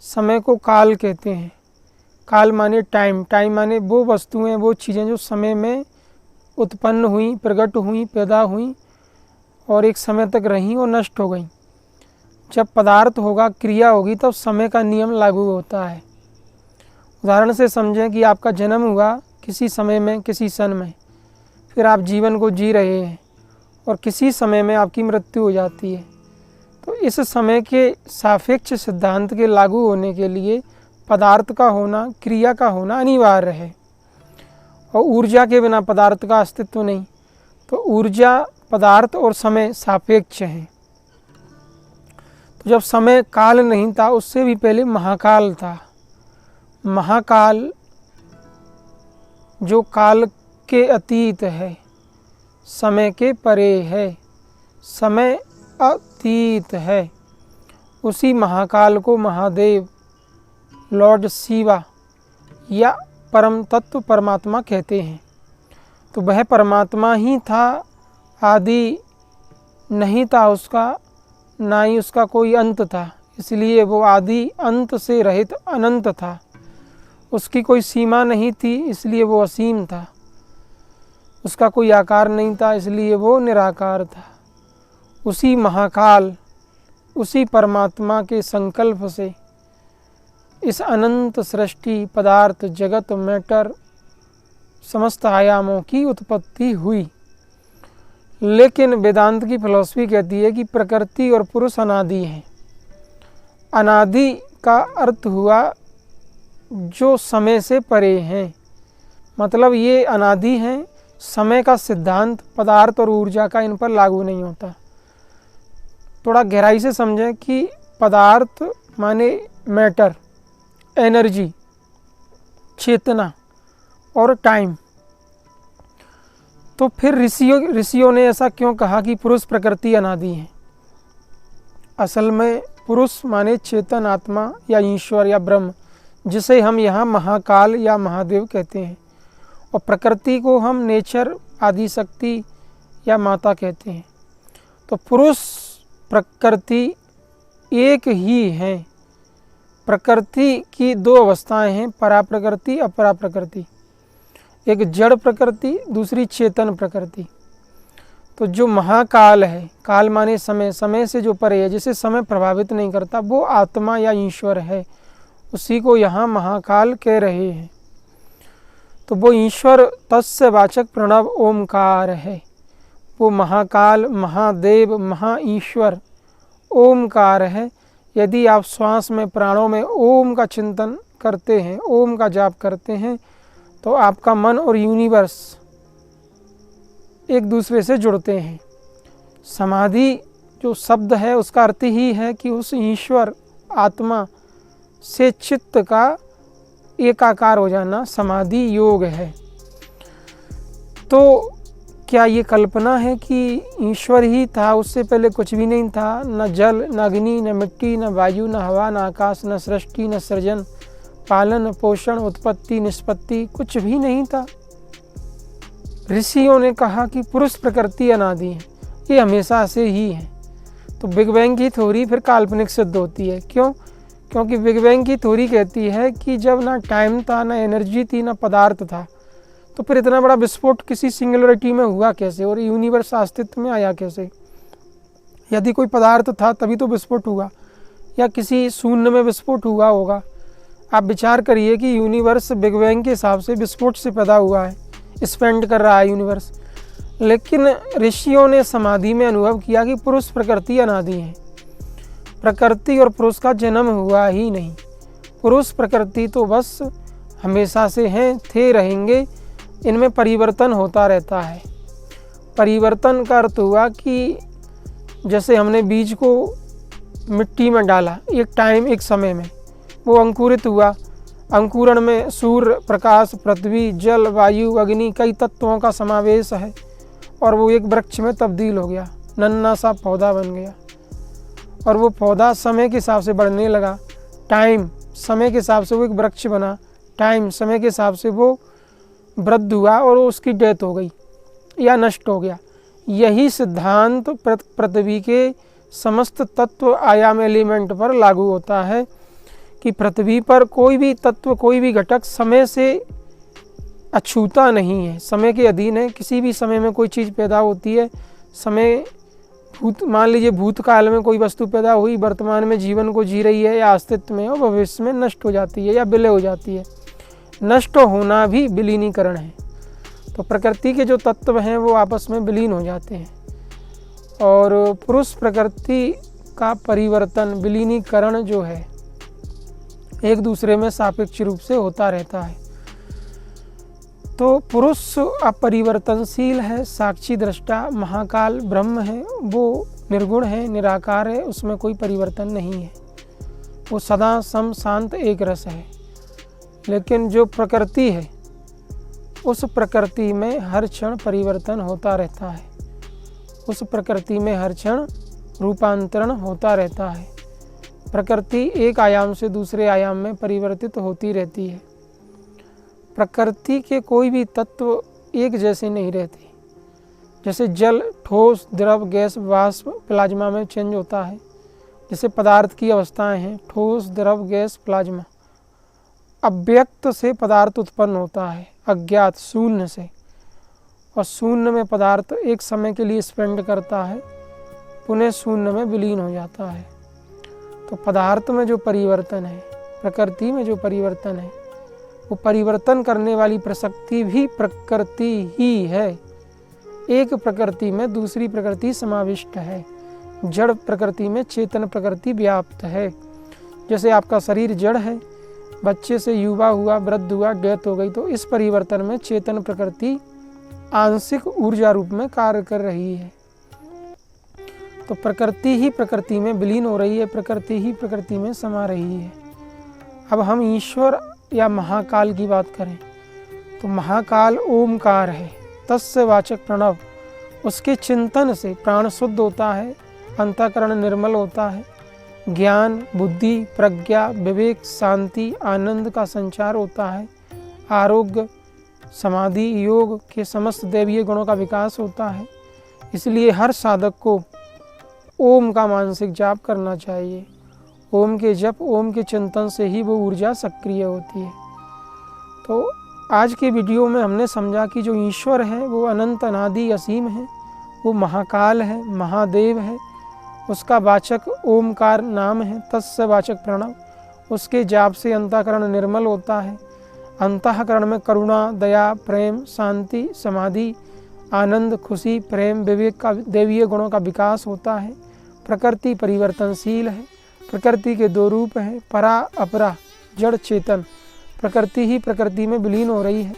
समय को काल कहते हैं। काल माने टाइम, टाइम माने वो वस्तुएं, वो चीज़ें जो समय में उत्पन्न हुई, प्रकट हुई, पैदा हुई और एक समय तक रहीं और नष्ट हो गई। जब पदार्थ होगा, क्रिया होगी, तब समय का नियम लागू होता है। उदाहरण से समझें कि आपका जन्म हुआ किसी समय में, किसी सन में, फिर आप जीवन को जी रहे हैं और किसी समय में आपकी मृत्यु हो जाती है। तो इस समय के सापेक्ष सिद्धांत के लागू होने के लिए पदार्थ का होना, क्रिया का होना अनिवार्य है। और ऊर्जा के बिना पदार्थ का अस्तित्व नहीं। तो ऊर्जा, पदार्थ और समय सापेक्ष हैं। तो जब समय काल नहीं था, उससे भी पहले महाकाल था। महाकाल जो काल के अतीत है, समय के परे है, समय अतीत है, उसी महाकाल को महादेव, लॉर्ड शिवा या परम तत्व परमात्मा कहते हैं। तो वह परमात्मा ही था, आदि नहीं था उसका, ना ही उसका कोई अंत था, इसलिए वो आदि अंत से रहित अनंत था। उसकी कोई सीमा नहीं थी, इसलिए वो असीम था। उसका कोई आकार नहीं था, इसलिए वो निराकार था। उसी महाकाल, उसी परमात्मा के संकल्प से इस अनंत सृष्टि, पदार्थ, जगत, मैटर, समस्त आयामों की उत्पत्ति हुई। लेकिन वेदांत की फिलॉसफी कहती है कि प्रकृति और पुरुष अनादि हैं। अनादि का अर्थ हुआ जो समय से परे हैं, मतलब ये अनादि हैं। समय का सिद्धांत पदार्थ और ऊर्जा का इन पर लागू नहीं होता। थोड़ा गहराई से समझें कि पदार्थ माने मैटर, एनर्जी, चेतना और टाइम। तो फिर ऋषियों ने ऐसा क्यों कहा कि पुरुष प्रकृति अनादि है? असल में पुरुष माने चेतन आत्मा या ईश्वर या ब्रह्म, जिसे हम यहाँ महाकाल या महादेव कहते हैं। और प्रकृति को हम नेचर, आदि शक्ति या माता कहते हैं। तो पुरुष प्रकृति एक ही है। प्रकृति की दो अवस्थाएं हैं, परा प्रकृति, अपरा प्रकृति। एक जड़ प्रकृति, दूसरी चेतन प्रकृति। तो जो महाकाल है, काल माने समय, समय से जो परे है, जिसे समय प्रभावित नहीं करता, वो आत्मा या ईश्वर है। उसी को यहाँ महाकाल कह रहे हैं। तो वो ईश्वर तस्य वाचक प्रणव ओमकार है। वो महाकाल, महादेव, महाईश्वर ओमकार है। यदि आप श्वास में, प्राणों में ओम का चिंतन करते हैं, ओम का जाप करते हैं, तो आपका मन और यूनिवर्स एक दूसरे से जुड़ते हैं। समाधि जो शब्द है उसका अर्थ ही है कि उस ईश्वर आत्मा से चित्त का एकाकार हो जाना समाधि योग है। तो क्या ये कल्पना है कि ईश्वर ही था, उससे पहले कुछ भी नहीं था? न जल, न अग्नि, न मिट्टी, न वायु, न हवा, न आकाश, न सृष्टि, न सृजन, पालन, पोषण, उत्पत्ति, निष्पत्ति, कुछ भी नहीं था। ऋषियों ने कहा कि पुरुष प्रकृति अनादि है, ये हमेशा से ही है। तो बिग बैंग की थ्योरी फिर काल्पनिक सिद्ध होती है। क्यों? क्योंकि बिग बैंग की थ्योरी कहती है कि जब ना टाइम था, ना एनर्जी थी, ना पदार्थ था, तो फिर इतना बड़ा विस्फोट किसी सिंगुलरिटी में हुआ कैसे और यूनिवर्स अस्तित्व में आया कैसे? यदि कोई पदार्थ था तभी तो विस्फोट हुआ, या किसी शून्य में विस्फोट हुआ होगा। आप विचार करिए कि यूनिवर्स बिग बैंग के हिसाब से विस्फोट से पैदा हुआ है, स्पेंड कर रहा है यूनिवर्स। लेकिन ऋषियों ने समाधि में अनुभव किया कि पुरुष प्रकृति अनादि है। प्रकृति और पुरुष का जन्म हुआ ही नहीं। पुरुष प्रकृति तो बस हमेशा से हैं, थे, रहेंगे। इनमें परिवर्तन होता रहता है। परिवर्तन का अर्थ हुआ कि जैसे हमने बीज को मिट्टी में डाला, एक टाइम, एक समय में वो अंकुरित हुआ। अंकुरण में सूर्य, प्रकाश, पृथ्वी, जल, वायु, अग्नि, कई तत्वों का समावेश है और वो एक वृक्ष में तब्दील हो गया, नन्हा सा पौधा बन गया। और वो पौधा समय के हिसाब से बढ़ने लगा। टाइम, समय के हिसाब से वो एक वृक्ष बना। टाइम, समय के हिसाब से वो वृद्ध हुआ और उसकी डेथ हो गई या नष्ट हो गया। यही सिद्धांत पृथ्वी के समस्त तत्व आयाम एलिमेंट पर लागू होता है कि पृथ्वी पर कोई भी तत्व, कोई भी घटक समय से अछूता नहीं है, समय के अधीन है। किसी भी समय में कोई चीज़ पैदा होती है, समय मान लीजिए भूतकाल में कोई वस्तु पैदा हुई, वर्तमान में जीवन को जी रही है या अस्तित्व में, और भविष्य में नष्ट हो जाती है या विलय हो जाती है। नष्ट होना भी विलीनीकरण है। तो प्रकृति के जो तत्व हैं वो आपस में विलीन हो जाते हैं, और पुरुष प्रकृति का परिवर्तन, विलीनीकरण जो है, एक दूसरे में सापेक्ष रूप से होता रहता है। तो पुरुष अपरिवर्तनशील है, साक्षी दृष्टा महाकाल ब्रह्म है, वो निर्गुण है, निराकार है, उसमें कोई परिवर्तन नहीं है, वो सदा सम शांत एक रस है। लेकिन जो प्रकृति है, उस प्रकृति में हर क्षण परिवर्तन होता रहता है, उस प्रकृति में हर क्षण रूपांतरण होता रहता है। प्रकृति एक आयाम से दूसरे आयाम में परिवर्तित होती रहती है। प्रकृति के कोई भी तत्व एक जैसे नहीं रहते। जैसे जल ठोस, द्रव, गैस, वाष्प, प्लाज्मा में चेंज होता है। जैसे पदार्थ की अवस्थाएं हैं, ठोस, द्रव, गैस, प्लाज्मा। अव्यक्त से पदार्थ उत्पन्न होता है, अज्ञात शून्य से, और शून्य में पदार्थ एक समय के लिए स्पेंड करता है, पुनः शून्य में विलीन हो जाता है। तो पदार्थ में जो परिवर्तन है, प्रकृति में जो परिवर्तन है, वो परिवर्तन करने वाली प्रसक्ति भी प्रकृति ही है। एक प्रकृति में दूसरी प्रकृति समाविष्ट है। जड़ प्रकृति में चेतन प्रकृति व्याप्त है। जैसे आपका शरीर जड़ है, बच्चे से युवा हुआ, वृद्ध हुआ, डेथ हो गई, तो इस परिवर्तन में चेतन प्रकृति आंशिक ऊर्जा रूप में कार्य कर रही है। तो प्रकृति ही प्रकृति में विलीन हो रही है, प्रकृति ही प्रकृति में समा रही है। अब हम ईश्वर या महाकाल की बात करें तो महाकाल ओमकार है, तस्य वाचक प्रणव। उसके चिंतन से प्राण शुद्ध होता है, अंतःकरण निर्मल होता है, ज्ञान, बुद्धि, प्रज्ञा, विवेक, शांति, आनंद का संचार होता है, आरोग्य, समाधि, योग के समस्त दैवीय गुणों का विकास होता है। इसलिए हर साधक को ओम का मानसिक जाप करना चाहिए। ओम के जप, ओम के चिंतन से ही वो ऊर्जा सक्रिय होती है। तो आज के वीडियो में हमने समझा कि जो ईश्वर है वो अनंत, अनादि, असीम है, वो महाकाल है, महादेव है। उसका वाचक ओमकार नाम है, तस्य वाचक प्रणव। उसके जाप से अंतःकरण निर्मल होता है, अंतःकरण में करुणा, दया, प्रेम, शांति, समाधि, आनंद, खुशी, प्रेम, विवेक का दैवीय गुणों का विकास होता है। प्रकृति परिवर्तनशील है। प्रकृति के दो रूप हैं, परा अपरा, जड़ चेतन। प्रकृति ही प्रकृति में विलीन हो रही है।